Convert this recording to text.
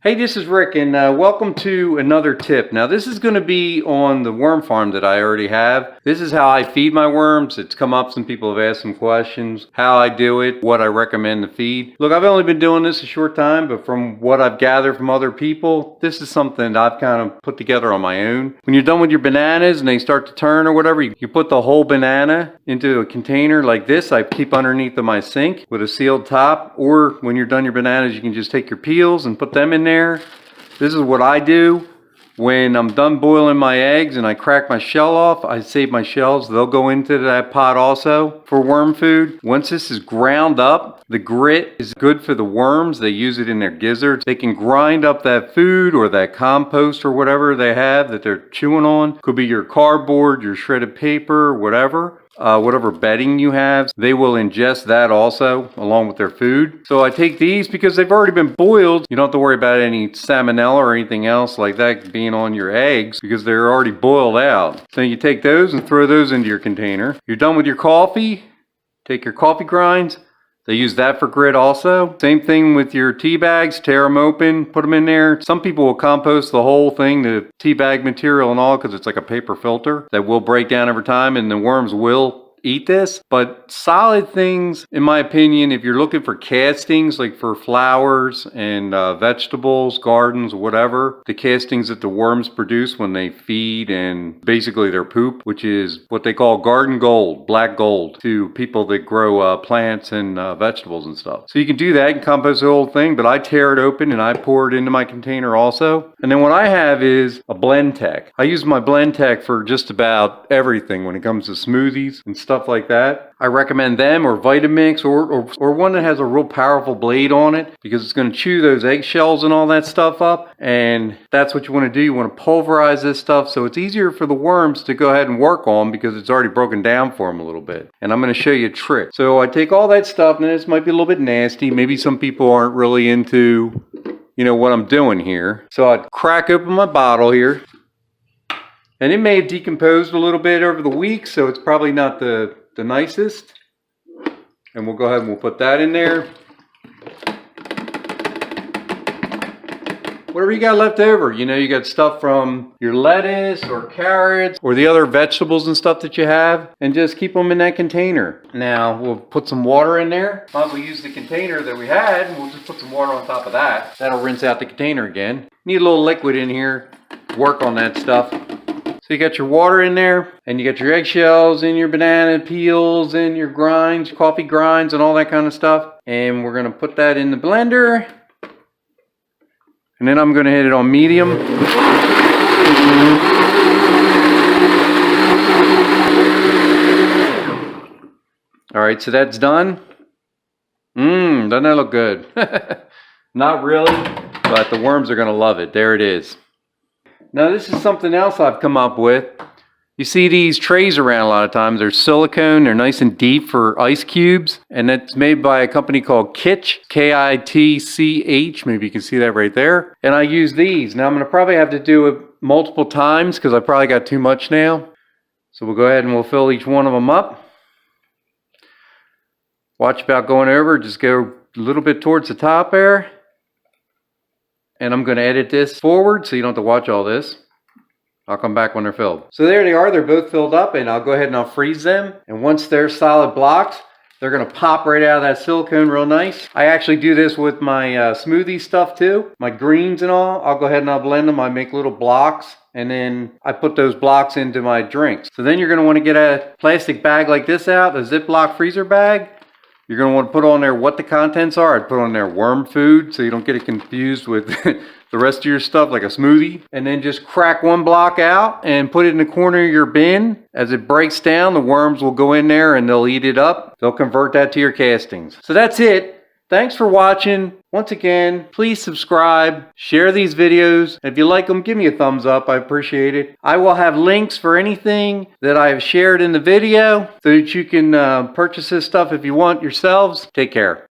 Hey, this is Rick, and welcome to another tip. Now, this is going to be on the worm farm that I already have. This is how I feed my worms. It's come up, some people have asked some questions, how I do it, what I recommend to feed. Look, I've only been doing this a short time, but from what I've gathered from other people, this is something that I've kind of put together on my own. When you're done with your bananas and they start to turn or whatever, you put the whole banana into a container like this. I keep underneath of my sink with a sealed top, or when you're done your bananas, you can just take your peels and put them in there. This is what I do when I'm done boiling my eggs and I crack my shell off. I save my shells. They'll go into that pot also for worm food. Once this is ground up, the grit is good for the worms. They use it in their gizzards. They can grind up that food or that compost or whatever they have that they're chewing on. Could be your cardboard, your shredded paper, whatever. Whatever bedding you have, they will ingest that also along with their food. So I take these because they've already been boiled. You don't have to worry about any salmonella or anything else like that being on your eggs because they're already boiled out. So you take those and throw those into your container. You're done with your coffee. Take your coffee grinds. They use that for grit also. Same thing with your tea bags. Tear them open, put them in there. Some people will compost the whole thing, the tea bag material and all, because it's like a paper filter that will break down over time and the worms will eat this. But solid things, in my opinion, if you're looking for castings like for flowers and vegetables, gardens, whatever, the castings that the worms produce when they feed and basically their poop, which is what they call garden gold, black gold, to people that grow plants and vegetables and stuff. So you can do that and compost the whole thing, but I tear it open and I pour it into my container also. And then what I have is a Blendtec. I use my Blendtec for just about everything when it comes to smoothies and stuff like that. I recommend them or Vitamix or one that has a real powerful blade on it because it's going to chew those eggshells and all that stuff up, and that's what you want to do. You want to pulverize this stuff so it's easier for the worms to go ahead and work on because it's already broken down for them a little bit. And I'm going to show you a trick. So I take all that stuff, and this might be a little bit nasty. Maybe some people aren't really into, you know, what I'm doing here. So I'd crack open my bottle here. And it may have decomposed a little bit over the week, so it's probably not the nicest. And we'll go ahead and we'll put that in there. Whatever you got left over, you know, you got stuff from your lettuce or carrots or the other vegetables and stuff that you have, and just keep them in that container. Now we'll put some water in there. Might as well use the container that we had, and we'll just put some water on top of that. That'll rinse out the container again. Need a little liquid in here, work on that stuff. So you got your water in there, and you got your eggshells and your banana peels and your grinds, coffee grinds and all that kind of stuff. And we're gonna put that in the blender. And then I'm gonna hit it on medium. All right, so that's done. Doesn't that look good? Not really, but the worms are gonna love it. There it is. Now this is something else I've come up with. You see these trays around a lot of times. They're silicone, they're nice and deep for ice cubes. And it's made by a company called Kitch, K-I-T-C-H. Maybe you can see that right there. And I use these. Now I'm gonna probably have to do it multiple times because I probably got too much now. So we'll go ahead and we'll fill each one of them up. Watch about going over, just go a little bit towards the top there. And I'm going to edit this forward so you don't have to watch all this. I'll come back when they're filled. So there they are. They're both filled up, and I'll go ahead and I'll freeze them. And once they're solid blocks, they're going to pop right out of that silicone real nice. I actually do this with my smoothie stuff too. My greens and all. I'll go ahead and I'll blend them. I make little blocks, and then I put those blocks into my drinks. So then you're going to want to get a plastic bag like this out, a Ziploc freezer bag. You're going to want to put on there what the contents are. I'd put on there worm food so you don't get it confused with the rest of your stuff like a smoothie. And then just crack one block out and put it in the corner of your bin. As it breaks down, the worms will go in there and they'll eat it up. They'll convert that to your castings. So that's it. Thanks for watching. Once again, please subscribe, share these videos. If you like them, give me a thumbs up. I appreciate it. I will have links for anything that I have shared in the video so that you can purchase this stuff if you want yourselves. Take care.